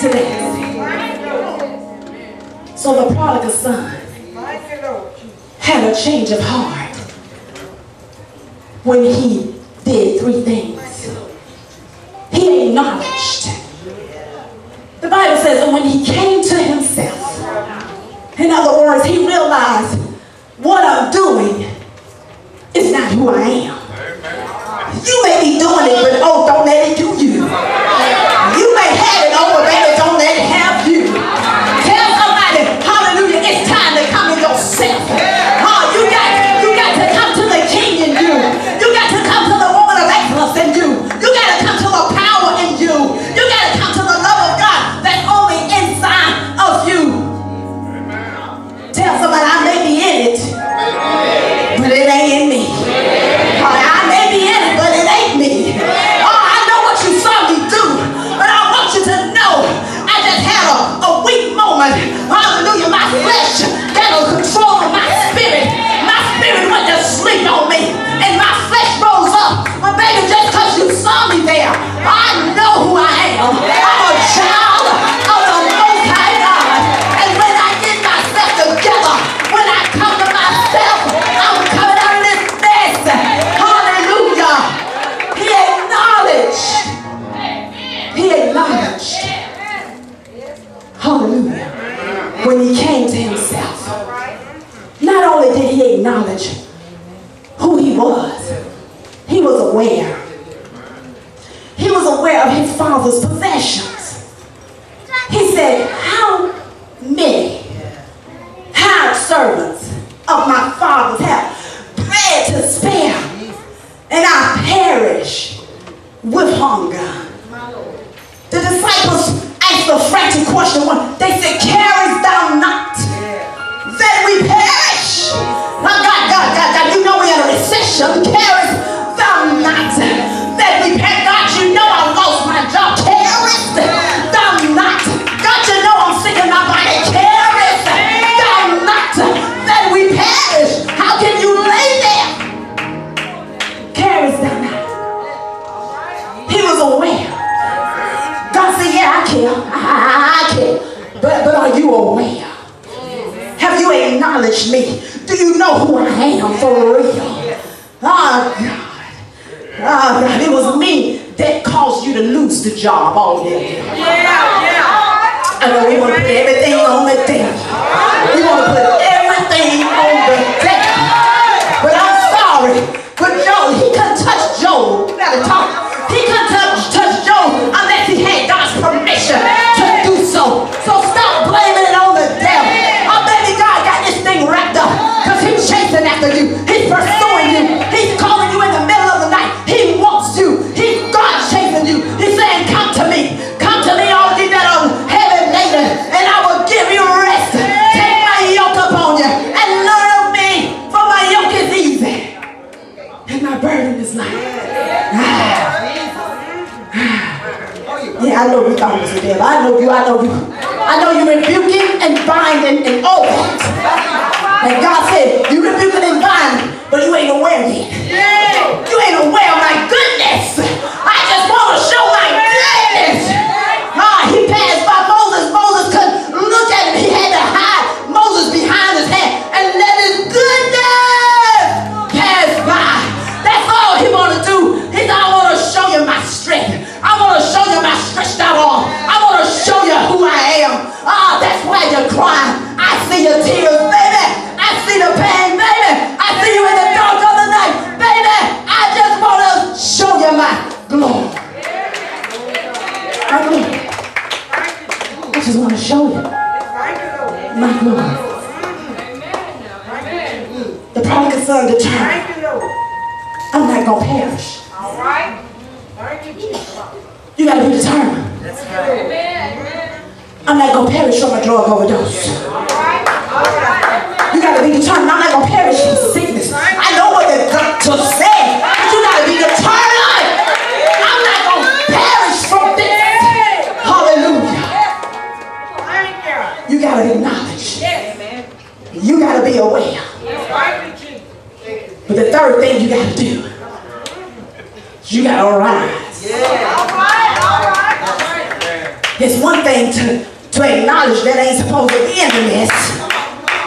to that. So the prodigal son had a change of heart when he did three things. He acknowledged. The Bible says that when he came to himself, in other words, he realized what I'm doing is not who I am. You may be doing it, but oh, don't let it do you. You may have it over, baby, don't let it have you. Tell somebody, hallelujah, it's time to come in yourself. You got to come to the King in you. You got to come to the woman of excellence in you. You got to come to the power in you. You got to come to the love of God that's on the inside of you. Tell somebody, I may be in it, but it ain't in me. I may be in it, but it ain't me. Oh, I know what you saw me do, but I want you to know I just had a weak moment. Hallelujah, my flesh got a control of my spirit. My spirit went to sleep on me, and my flesh rose up. But baby, just because you saw me there, I know who I am. I'm a child of the Most High God. And when I get myself together, when I come to myself, I'm coming out of this mess. Hallelujah. He acknowledged. He acknowledged. Hallelujah. When he came to himself, not only did he acknowledge who he was aware. He was aware of his father's possessions. He said, how many hired servants of my father's have bread to spare, and I perish with hunger? The disciples asked a frantic question. They said, carest thou not that we perish? God, you know we're in a recession. Carest thou not that we perish? God, you know I lost my job. Carest thou not? God, you know I'm sick in my body. Carest thou not that we perish? How can you lay there? Carest thou not? He was aware. God said, yeah, I care. I care. But are you aware? Have you acknowledged me? Do you know who I am for real? Oh, God. Oh, God. It was me that caused you to lose the job all day. I know we want to put everything on the devil. We want to put everything on the devil. But I'm sorry. But Job, he couldn't touch Job. You got to talk. He couldn't touch Job unless he had God's permission to do so. So stop blaming it on the devil. Oh, baby, God got this thing wrapped up because he's chasing after you. He's pursuing you. He's calling you in the middle of the night. He wants you. God's chasing you. He's saying, come to me. Come to me, all you that are heavy laden, and I will give you rest. Take my yoke upon you and learn of me, for my yoke is easy and my burden is light. Yeah, I know you thought it was the devil. I know you rebuking and binding and all that. And God said, you rebuking and binding, but you ain't aware yet. You ain't aware of my goodness. I just want to show my goodness. He passed by Moses. Moses couldn't look at him. He had to hide Moses behind his hand and let his goodness pass by. That's all he want to do. He said, I want to show you my strength. I want to show you my stretched out arm. I want to show you who I am. That's why you're crying. I see your tears, baby. I see the pain, baby. I see you in the dark of the night, baby. I just want to show you my glory. My glory. I just want to show you my glory. The prodigal son determined, I'm not going to perish. All right. Thank you, Jesus. You got to be determined. That's right. I'm not going to perish from a drug overdose. All right. You got to be determined. I'm not going to perish from sickness. I know what the doctor said, but you got to be determined. I'm not going to perish from this. Hallelujah. You got to acknowledge. You got to be aware. But the third thing you got to do, you got to arise. It's one thing to acknowledge that ain't supposed to be in the mess.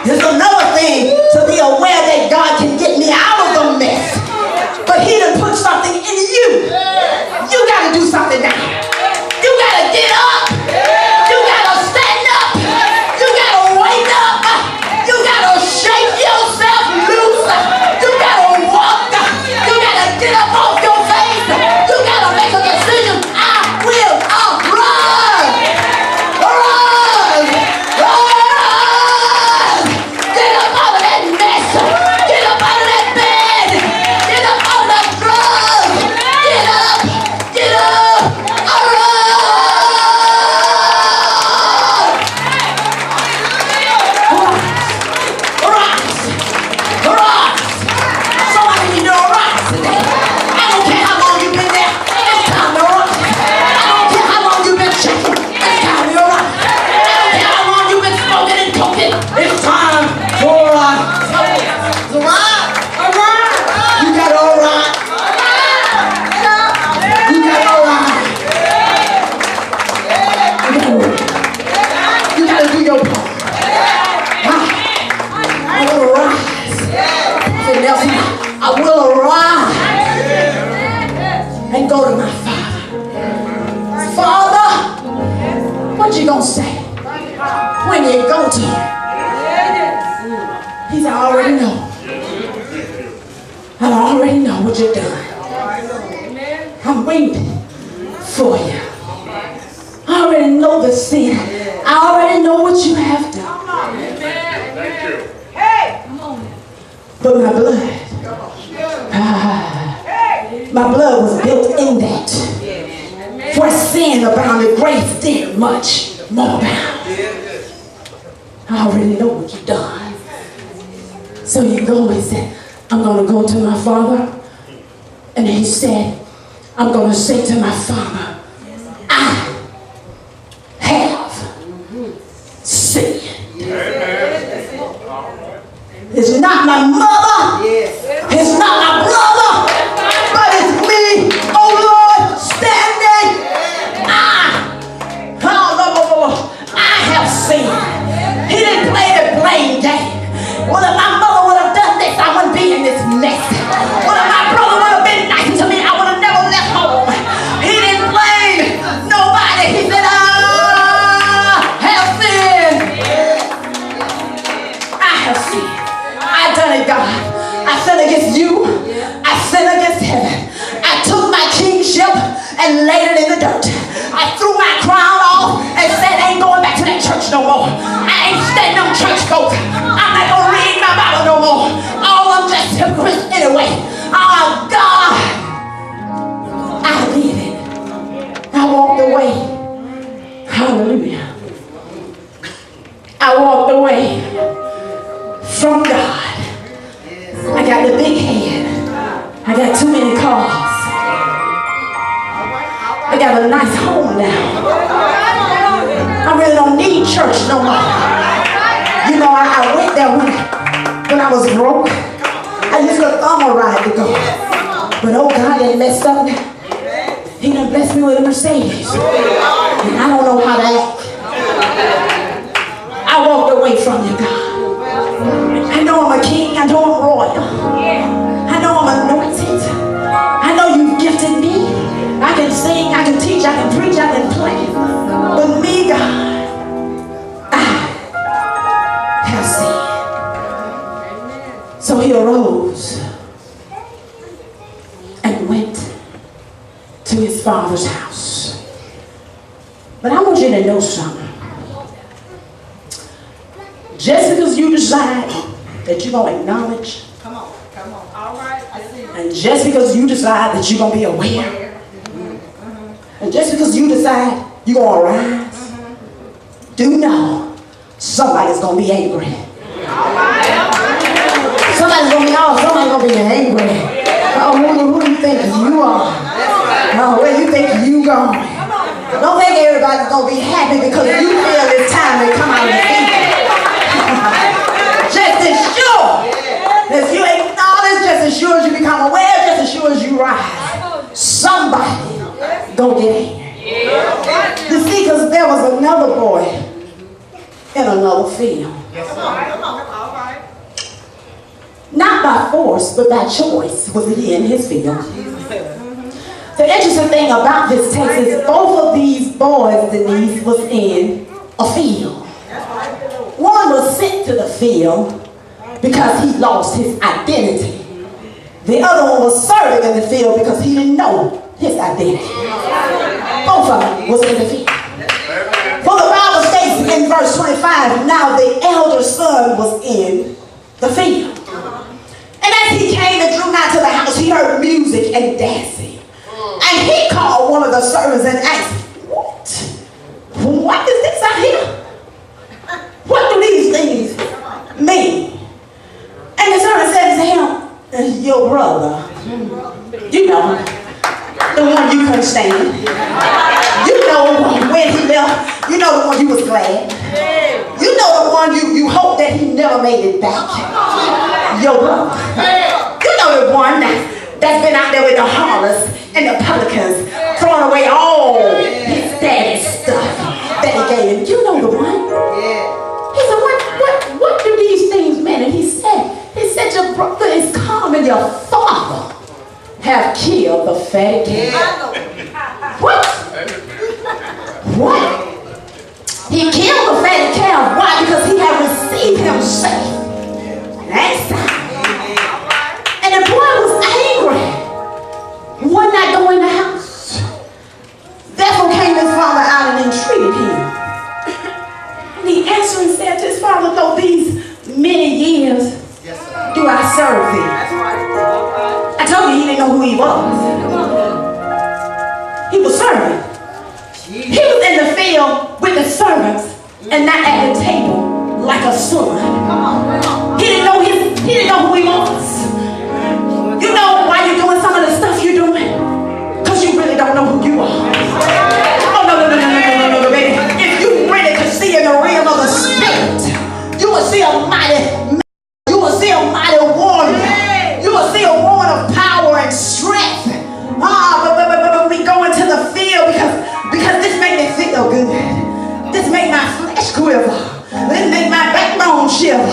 It's another thing to be aware that God can get me out of the mess. But he done put something in you. You got to do something now. You got to get up. You got to stand up. You got to wake up. You got to shake yourself loose. You got to walk. You got to get up off your face. You got to make a decision. I will run. Run. Run. Get up out of that mess. Get up out of that bed. Get up out of that drug. Get up. Get up. Run. And go to my father. Father, what you gonna say when you go to him? He said, I already know. I already know what you've done. I'm waiting for you. I already know the sin. I already know what you have done. Thank you. Hey! But my blood, my blood was built in that. For sin abounded, grace did much more abound. I already know what you've done. So you go and say, I'm going to go to my father. And he said, I'm going to say to my father, I have sinned. It's not my mother. It's not my brother. But it's me, oh Lord, standing. I have sinned. He didn't play the blame game. Well, if my mother would have done this, I wouldn't be in this mess. Well, if my brother would have been nice to me, I would have never left home. He didn't blame nobody. He said, I have sinned. I have sinned. I done it, God. I sinned against you. I sinned against heaven. I took my kingship and laid it in the dirt. I threw my crown off and said, I ain't going back to that church no more. I ain't standing on church folk. I'm not going to read my Bible no more. All I'm just hypocrites anyway. Oh, God. I did it. I walked away. Hallelujah. I walked away from God. I got the big head. I got too many cars. I got a nice home now. I really don't need church no more. You know, I went there when I was broke. I used to thumb a ride to go. But oh, God done messed up now. He done blessed me with a Mercedes. And I don't know how to act. I walked away from you, God. I know I'm a king. I know I'm royal. I know I'm anointed. I know you've gifted me. I can sing, I can teach, I can preach, I can play. But me, God, I have sinned. So he arose and went to his father's house. But I want you to know something. Just because you decide that you're going to acknowledge, Come on. All right. I see. and just because you decide that you're going to be aware, and just because you decide you're going to rise, do know somebody's going to be angry. Somebody's going to be off. Somebody's going to be angry. Oh, who do you think you are? Oh, where you think you going? Don't think everybody's going to be happy because you feel it's time to come out of the seat. Just as sure as you acknowledge, just as sure as you become aware, just as sure as you rise, somebody gonna get angry. You see, because there was another boy in another field. Come on. All right. Not by force, but by choice was he in his field. The interesting thing about this text is both of these boys, Denise, was in a field. One was sent to the field because he lost his identity. The other one was serving in the field because he didn't know his identity. Both of them was in the field. For the Bible states in verse 25, now the elder son was in the field. And as he came and drew nigh to the house, he heard music and dancing. And he called one of the servants and asked, what is this out here? What do these things mean? And the servant said to him, your brother, you know, the one you couldn't stand. You know when he left, you know the one you was glad. You know the one you hoped that he never made it back. Your brother. You know the one that's been out there with the harlots and the publicans, throwing away all his daddy's stuff that he gave him. You know the one. He said, what do these things mean? And he said, your brother is come and your father have killed the fatted calf. What? What? He killed the fatted calf. Why? Because he had received him safe. That's time. And the boy was angry. Would not go in the house. Therefore came his father out and entreated him. And he answered and said to his father, though these many years do I serve thee. I told you he didn't know who he was. He was serving. He was in the field with the servants and not at the table like a son. He didn't know who he was. You know why you're doing some of the stuff you're doing? Because you really don't know who you are. Oh, no, baby. If you really could see in the realm of the spirit, you will see a mighty warrior. You will see a woman of power and strength. But we go into the field because this make me feel good. This make my flesh quiver. This make my backbone shiver.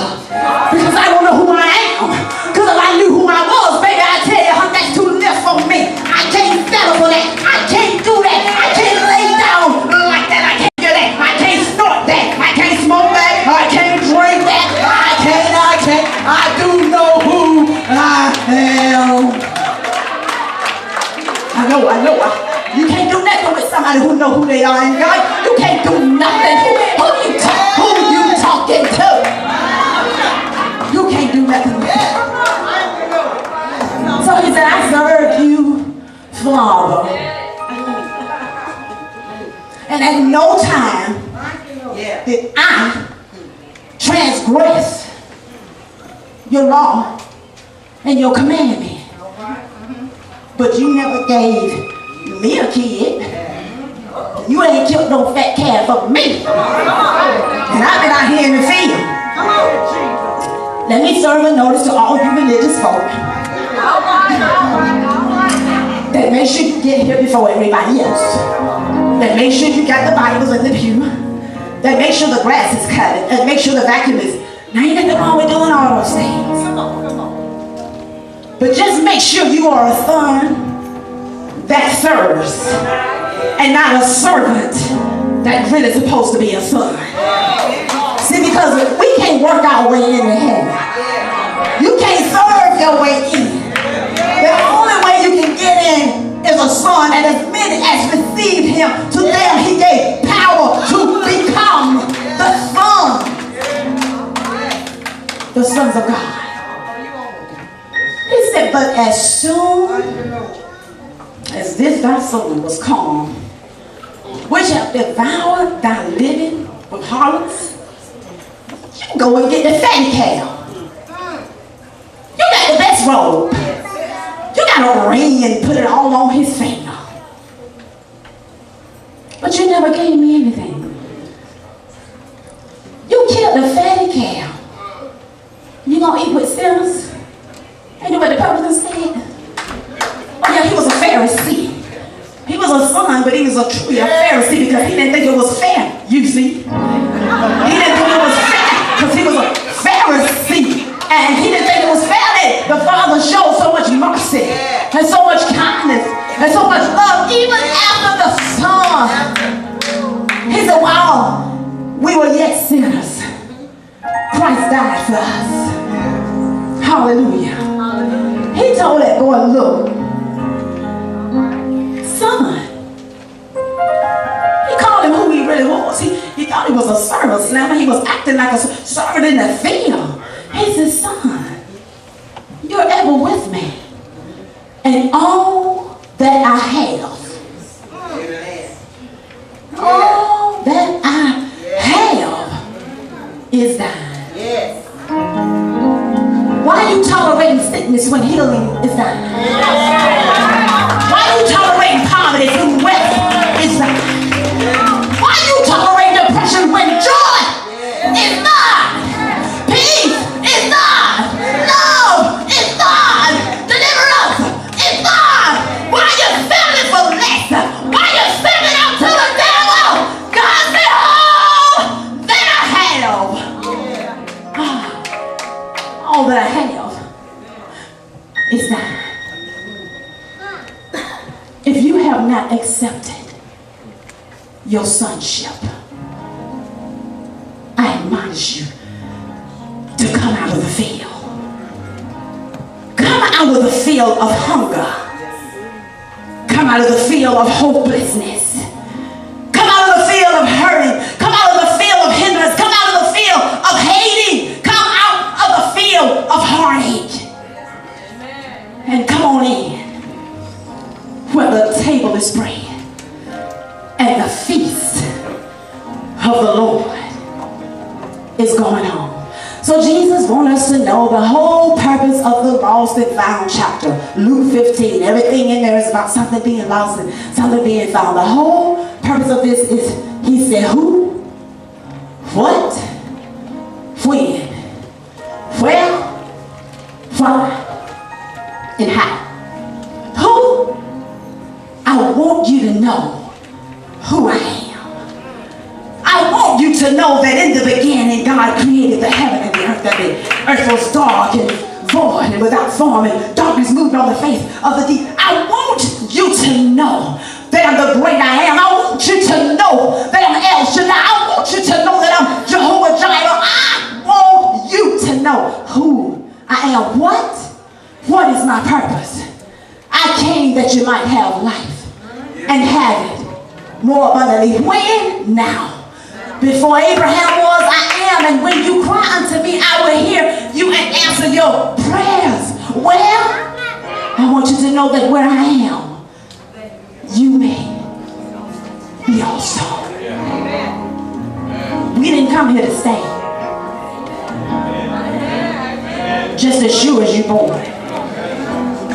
Because I don't know who I am. Because if I knew who I was, baby, I tell you, that's too little for me. I can't settle for that. I can't do that. I can't lay down like that. I can't do that. I can't snort that. I can't smoke that. I can't drink that. I can't. I do know who I am. I know. You can't do nothing with somebody who know who they are in God. You can't do nothing. Who you talking to? You can't do nothing with that. So he said, I serve you, Father. And at no time did I transgress your law and your commandment. But you never gave me a kid. You ain't killed no fat calf for me. And I've been out here in the field. Let me serve a notice to all you religious folk. That make sure you get here before everybody else. That make sure you got the Bibles in the pew. That make sure the grass is cut. And make sure the vacuum is. Now ain't nothing wrong with doing all those things. But just make sure you are a son that serves and not a servant that really is supposed to be a son. See, because we can't work our way into heaven. You can't serve your way in. The only way you can get in is a son, and as many as received him, to them he gave power to become the sons of God. He said, but as soon as this thy son was calm, which have devoured thy living with harlots, you go and get the fatty calf. You got the best robe. You got a ring and put it all on his finger. But you never gave me anything. You killed the fatty calf. You gonna eat with sinners? Ain't nobody the publican said? Oh yeah, he was a Pharisee. He was a son, but he was was truly a Pharisee because he didn't think it was fair, you see. He didn't think it was fair because he was a Pharisee. And he didn't think it was fair that the Father showed so much mercy and so much kindness and so much love even after the Son. He said, while we were yet sinners, Christ died for us. Hallelujah. He told that boy, look, son. He called him who he really was. He thought he was a servant. Now he was acting like a servant in the field. He said, son, you're ever with me. And all that I have, all that I have is thine. Yes. Why are you tolerating sickness when healing is thine? Why are you tolerating poverty when wealth is thine? Why are you tolerating depression when joy is thine? Peace is thine. Love is thine. Deliverance is thine. Why are you settling for less? Why are you sending out to the devil? God said, all that I have. All that I have is thine. If you have not accepted your sonship, I admonish you to come out of the field. Come out of the field of hunger. Come out of the field of hopelessness. Come out of the field of hurting. Come out of the field of hindrance. Come out of the field of hating. Come out of the field of heartache. And come on in where the table is spread and the feast of the Lord is going on. So Jesus wants us to know the whole purpose of the lost and found chapter. Luke 15. Everything in there is about something being lost and something being found. The whole purpose of this is, he said, who, what, when, where, why, and how. Who? I want you to know who I am. I want you to know that in the beginning God created the heaven and the earth, that the earth was dark and void and without form and darkness moved on the face of the deep. I want you to know that I'm the great I am. I want you to know that I'm El Shaddai. I want you to know that I'm Jehovah Jireh. I want you to know who I am. What is my purpose? I came that you might have life and have it more abundantly. When? Now. Before Abraham was, I am. And when you cry unto me, I will hear you and answer your prayers. Well, I want you to know that where I am, you may be also. We didn't come here to stay. Just as sure as you're born,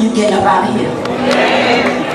you get up out of here.